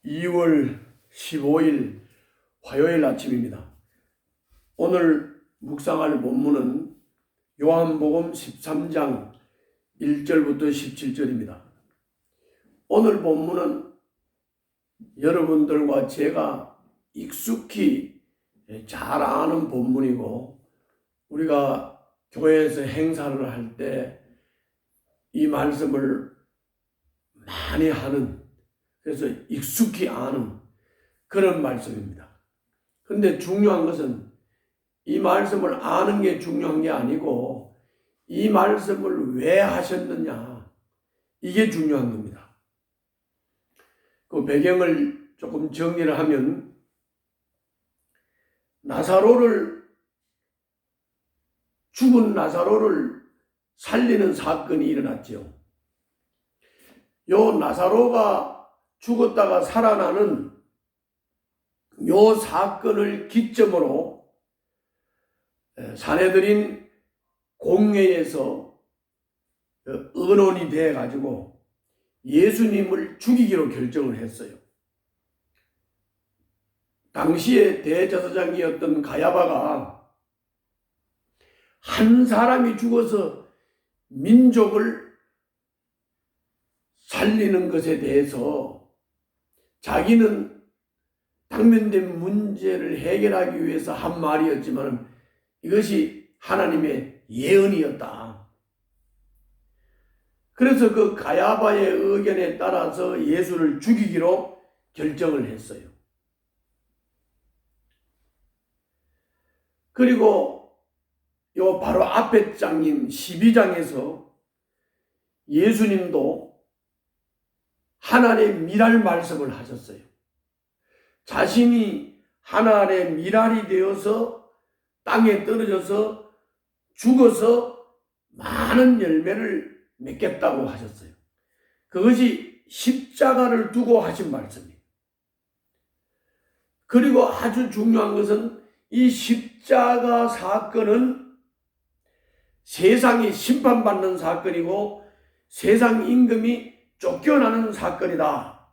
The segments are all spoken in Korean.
2월 15일 화요일 아침입니다. 오늘 묵상할 본문은 요한복음 13장 1절부터 17절입니다. 오늘 본문은 여러분들과 제가 익숙히 잘 아는 본문이고, 우리가 교회에서 행사를 할 때 이 말씀을 많이 하는, 그래서 익숙히 아는 그런 말씀입니다. 그런데 중요한 것은 이 말씀을 아는 게 중요한 게 아니고, 이 말씀을 왜 하셨느냐, 이게 중요한 겁니다. 그 배경을 조금 정리를 하면, 죽은 나사로를 살리는 사건이 일어났죠. 요 나사로가 죽었다가 살아나는 요 사건을 기점으로 사내들인 공회에서 의논이 돼 가지고 예수님을 죽이기로 결정을 했어요. 당시에 대제사장이었던 가야바가 한 사람이 죽어서 민족을 살리는 것에 대해서 자기는 당면된 문제를 해결하기 위해서 한 말이었지만 이것이 하나님의 예언이었다. 그래서 그 가야바의 의견에 따라서 예수를 죽이기로 결정을 했어요. 그리고 요 바로 앞에 장인 12장에서 예수님도 하나님의 미랄 말씀을 하셨어요. 자신이 하나님의 미랄이 되어서 땅에 떨어져서 죽어서 많은 열매를 맺겠다고 하셨어요. 그것이 십자가를 두고 하신 말씀이에요. 그리고 아주 중요한 것은 이 십자가 사건은 세상이 심판받는 사건이고 세상 임금이 쫓겨나는 사건이다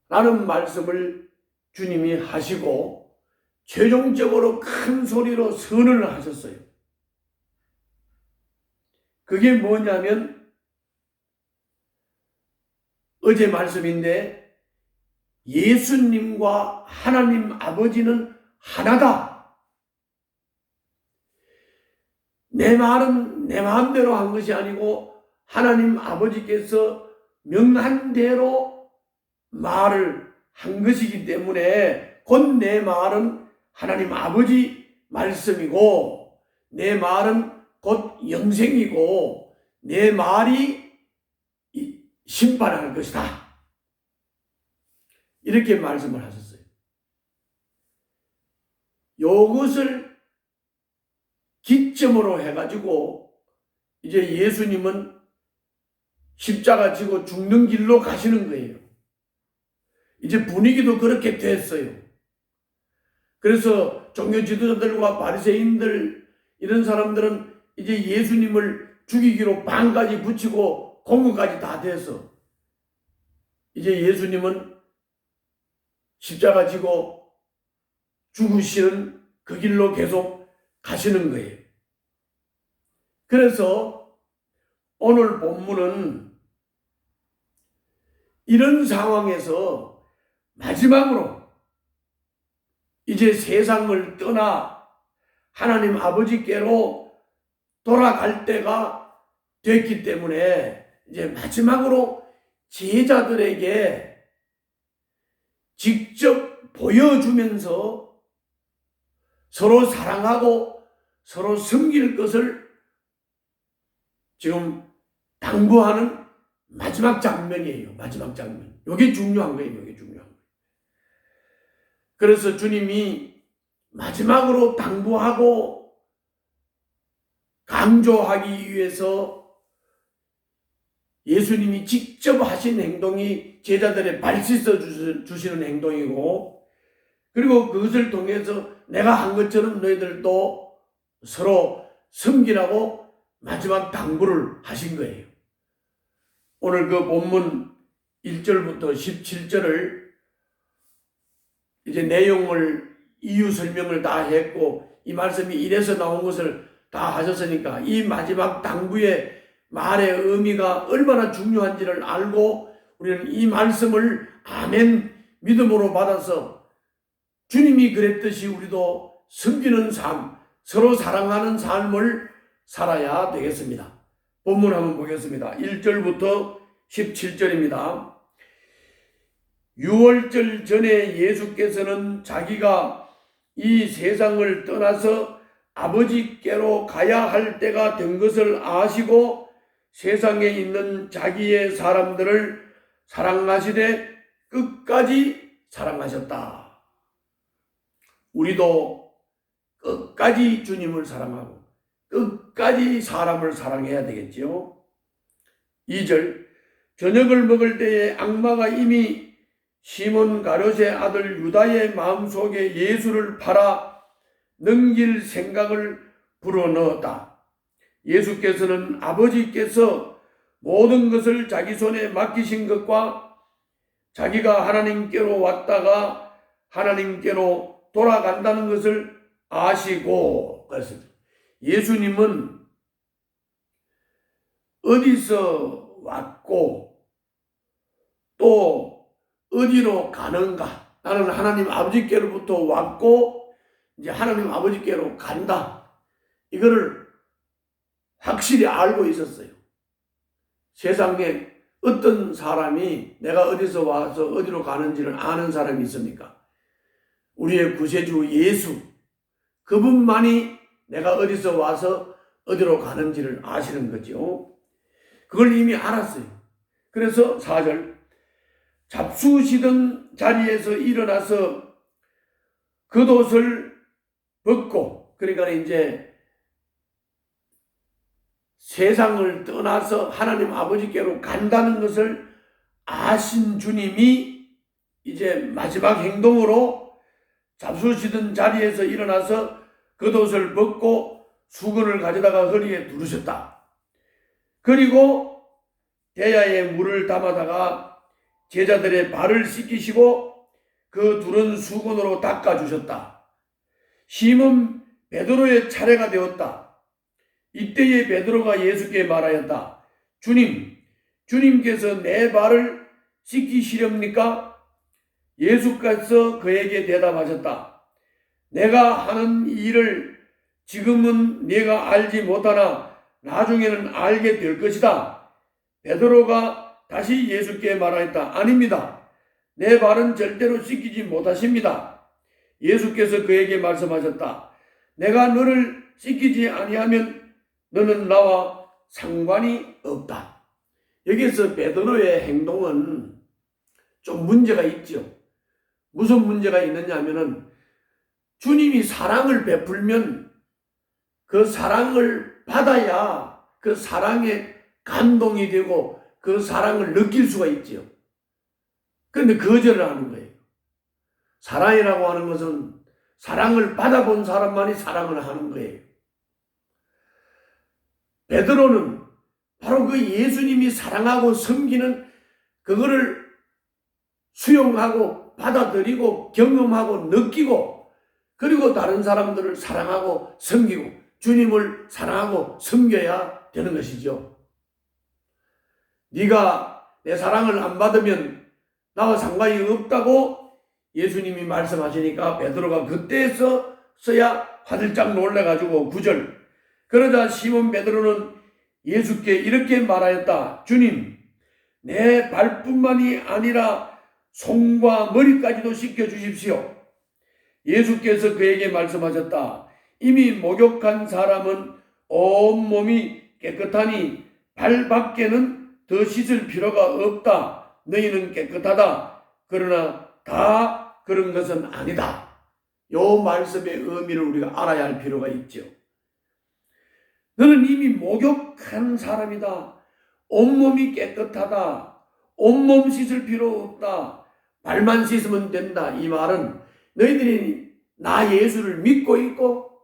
라는 말씀을 주님이 하시고 최종적으로 큰 소리로 선언을 하셨어요. 그게 뭐냐면 어제 말씀인데, 예수님과 하나님 아버지는 하나다. 내 말은 내 마음대로 한 것이 아니고 하나님 아버지께서 명한 대로 말을 한 것이기 때문에 곧 내 말은 하나님 아버지 말씀이고 내 말은 곧 영생이고 내 말이 심판할 것이다. 이렇게 말씀을 하셨어요. 이것을 기점으로 해가지고 이제 예수님은 십자가 지고 죽는 길로 가시는 거예요. 이제 분위기도 그렇게 됐어요. 그래서 종교 지도자들과 바리새인들 이런 사람들은 이제 예수님을 죽이기로 반까지 붙이고 공문까지 다 돼서 이제 예수님은 십자가 지고 죽으시는 그 길로 계속 가시는 거예요. 그래서 오늘 본문은 이런 상황에서 마지막으로 이제 세상을 떠나 하나님 아버지께로 돌아갈 때가 됐기 때문에 이제 마지막으로 제자들에게 직접 보여주면서 서로 사랑하고 서로 섬길 것을 지금 당부하는 마지막 장면이에요. 마지막 장면. 이게 중요한 거예요. 이게 중요한 거예요. 그래서 주님이 마지막으로 당부하고 강조하기 위해서 예수님이 직접 하신 행동이 제자들의 발 씻어 주시는 행동이고, 그리고 그것을 통해서 내가 한 것처럼 너희들도 서로 섬기라고 마지막 당부를 하신 거예요. 오늘 그 본문 1절부터 17절을 이제 내용을 이유 설명을 다 했고 이 말씀이 이래서 나온 것을 다 하셨으니까 이 마지막 당부의 말의 의미가 얼마나 중요한지를 알고 우리는 이 말씀을 아멘 믿음으로 받아서 주님이 그랬듯이 우리도 섬기는 삶, 서로 사랑하는 삶을 살아야 되겠습니다. 본문 한번 보겠습니다. 1절부터 17절입니다. 6월절 전에 예수께서는 자기가 이 세상을 떠나서 아버지께로 가야 할 때가 된 것을 아시고 세상에 있는 자기의 사람들을 사랑하시되 끝까지 사랑하셨다. 우리도 끝까지 주님을 사랑하고 끝까지 사람을 사랑해야 되겠지요. 2절 저녁을 먹을 때에 악마가 이미 시몬 가룟의 아들 유다의 마음속에 예수를 팔아 넘길 생각을 불어넣었다. 예수께서는 아버지께서 모든 것을 자기 손에 맡기신 것과 자기가 하나님께로 왔다가 하나님께로 돌아간다는 것을 아시고 그랬습니다. 예수님은 어디서 왔고 또 어디로 가는가? 나는 하나님 아버지께로부터 왔고 이제 하나님 아버지께로 간다. 이거를 확실히 알고 있었어요. 세상에 어떤 사람이 내가 어디서 와서 어디로 가는지를 아는 사람이 있습니까? 우리의 구세주 예수 그분만이 내가 어디서 와서 어디로 가는지를 아시는 거죠. 그걸 이미 알았어요. 그래서 4절 잡수시던 자리에서 일어나서 겉옷을 벗고 그러니까 이제 세상을 떠나서 하나님 아버지께로 간다는 것을 아신 주님이 이제 마지막 행동으로 잡수시던 자리에서 일어나서 겉옷을 벗고 수건을 가져다가 허리에 두르셨다. 그리고 대야에 물을 담아다가 제자들의 발을 씻기시고 그 두른 수건으로 닦아주셨다. 시몬 베드로의 차례가 되었다. 이때에 베드로가 예수께 말하였다. 주님께서 내 발을 씻기시렵니까? 예수께서 그에게 대답하셨다. 내가 하는 일을 지금은 네가 알지 못하나 나중에는 알게 될 것이다. 베드로가 다시 예수께 말하였다. 아닙니다. 내 발은 절대로 씻기지 못하십니다. 예수께서 그에게 말씀하셨다. 내가 너를 씻기지 아니하면 너는 나와 상관이 없다. 여기서 베드로의 행동은 좀 문제가 있죠. 무슨 문제가 있느냐 하면은 주님이 사랑을 베풀면 그 사랑을 받아야 그 사랑에 감동이 되고 그 사랑을 느낄 수가 있죠. 그런데 거절을 하는 거예요. 사랑이라고 하는 것은 사랑을 받아본 사람만이 사랑을 하는 거예요. 베드로는 바로 그 예수님이 사랑하고 섬기는 그거를 수용하고 받아들이고 경험하고 느끼고 그리고 다른 사람들을 사랑하고 섬기고 주님을 사랑하고 섬겨야 되는 것이죠. 네가 내 사랑을 안 받으면 나와 상관이 없다고 예수님이 말씀하시니까 베드로가 그때서야 화들짝 놀라가지고 9절 그러자 시몬 베드로는 예수께 이렇게 말하였다. 주님, 내 발뿐만이 아니라 손과 머리까지도 씻겨주십시오. 예수께서 그에게 말씀하셨다. 이미 목욕한 사람은 온몸이 깨끗하니 발 밖에는 더 씻을 필요가 없다. 너희는 깨끗하다. 그러나 다 그런 것은 아니다. 이 말씀의 의미를 우리가 알아야 할 필요가 있죠. 너는 이미 목욕한 사람이다. 온몸이 깨끗하다. 온몸 씻을 필요 없다. 발만 씻으면 된다. 이 말은 너희들이 나 예수를 믿고 있고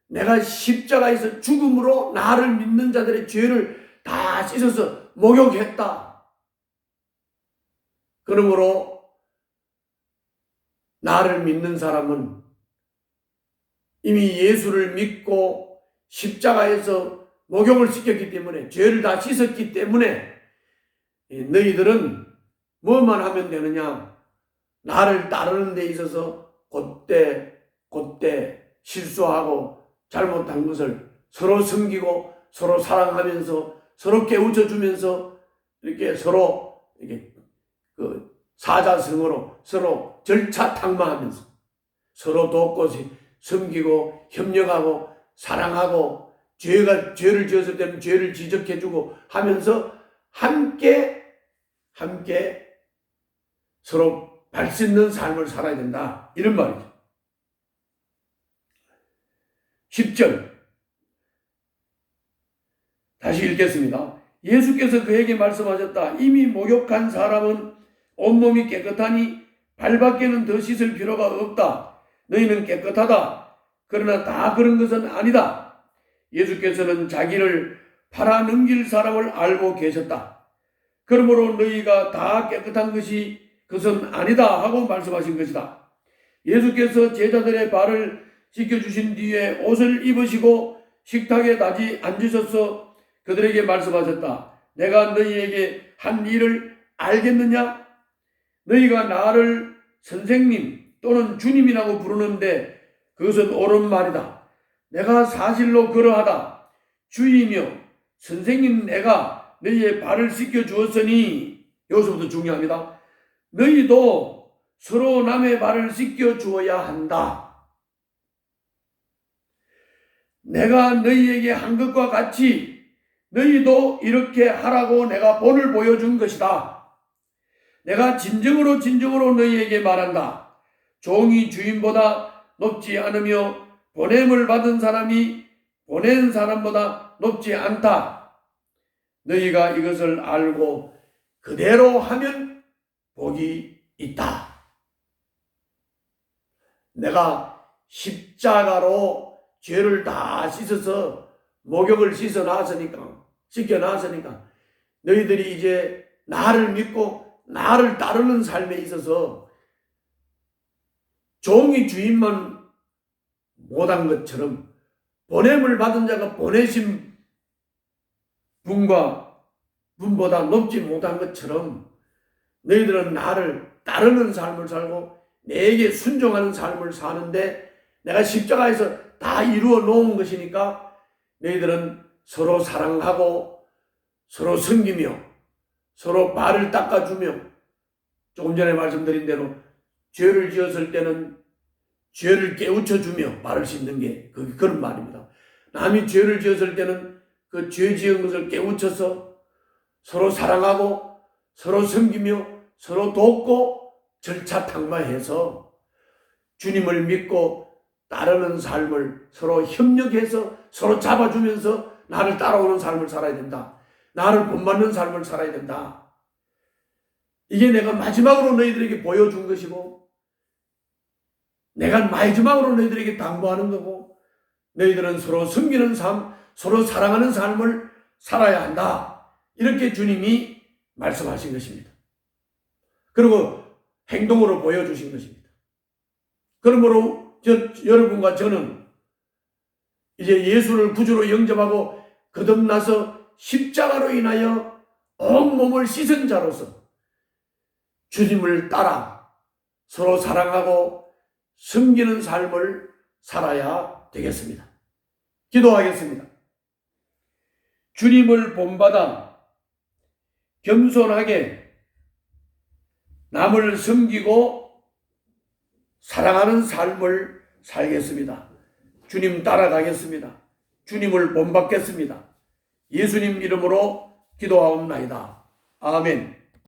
내가 십자가에서 죽음으로 나를 믿는 자들의 죄를 다 씻어서 목욕했다. 그러므로 나를 믿는 사람은 이미 예수를 믿고 십자가에서 목욕을 시켰기 때문에, 죄를 다 씻었기 때문에 너희들은 뭐만 하면 되느냐? 나를 따르는 데 있어서 곧대 실수하고 잘못한 것을 서로 섬기고 서로 사랑하면서 서로 깨우쳐주면서 이렇게 서로 이렇게 사자성어로 서로 절차탕마하면서 서로 돕고 섬기고 협력하고 사랑하고 죄를 지었을 때는 죄를 지적해주고 하면서 함께 서로 발씻는 삶을 살아야 된다, 이런 말이죠. 10절 다시 읽겠습니다. 예수께서 그에게 말씀하셨다. 이미 목욕한 사람은 온몸이 깨끗하니 발밖에는 더 씻을 필요가 없다. 너희는 깨끗하다. 그러나 다 그런 것은 아니다. 예수께서는 자기를 팔아 넘길 사람을 알고 계셨다. 그러므로 너희가 다 깨끗한 것은 아니다 하고 말씀하신 것이다. 예수께서 제자들의 발을 씻겨주신 뒤에 옷을 입으시고 식탁에 다시 앉으셔서 그들에게 말씀하셨다. 내가 너희에게 한 일을 알겠느냐? 너희가 나를 선생님 또는 주님이라고 부르는데 그것은 옳은 말이다. 내가 사실로 그러하다. 주이며 선생님 내가 너희의 발을 씻겨 주었으니, 여기서부터 중요합니다. 너희도 서로 남의 발을 씻겨 주어야 한다. 내가 너희에게 한 것과 같이 너희도 이렇게 하라고 내가 본을 보여준 것이다. 내가 진정으로 너희에게 말한다. 종이 주인보다 높지 않으며 보냄을 받은 사람이 보낸 사람보다 높지 않다. 너희가 이것을 알고 그대로 하면 복이 있다. 내가 십자가로 죄를 다 씻어서 목욕을 씻겨놨으니까 너희들이 이제 나를 믿고 나를 따르는 삶에 있어서 종이 주인만 못한 것처럼, 보냄을 받은 자가 보내신 분보다 높지 못한 것처럼 너희들은 나를 따르는 삶을 살고 내게 순종하는 삶을 사는데, 내가 십자가에서 다 이루어 놓은 것이니까 너희들은 서로 사랑하고 서로 섬기며 서로 발을 닦아주며, 조금 전에 말씀드린 대로 죄를 지었을 때는 죄를 깨우쳐주며 발을 씻는 게 그런 말입니다. 남이 죄를 지었을 때는 그 죄 지은 것을 깨우쳐서 서로 사랑하고 서로 섬기며 서로 돕고 절차탕마해서 주님을 믿고 따르는 삶을 서로 협력해서 서로 잡아주면서 나를 따라오는 삶을 살아야 된다. 나를 본받는 삶을 살아야 된다. 이게 내가 마지막으로 너희들에게 보여준 것이고, 내가 마지막으로 너희들에게 당부하는 거고, 너희들은 서로 섬기는 삶, 서로 사랑하는 삶을 살아야 한다. 이렇게 주님이 말씀하신 것입니다. 그리고 행동으로 보여주신 것입니다. 그러므로 여러분과 저는 이제 예수를 구주로 영접하고 거듭나서 십자가로 인하여 온몸을 씻은 자로서 주님을 따라 서로 사랑하고 섬기는 삶을 살아야 되겠습니다. 기도하겠습니다. 주님을 본받아 겸손하게 남을 섬기고 사랑하는 삶을 살겠습니다. 주님 따라가겠습니다. 주님을 본받겠습니다. 예수님 이름으로 기도하옵나이다. 아멘.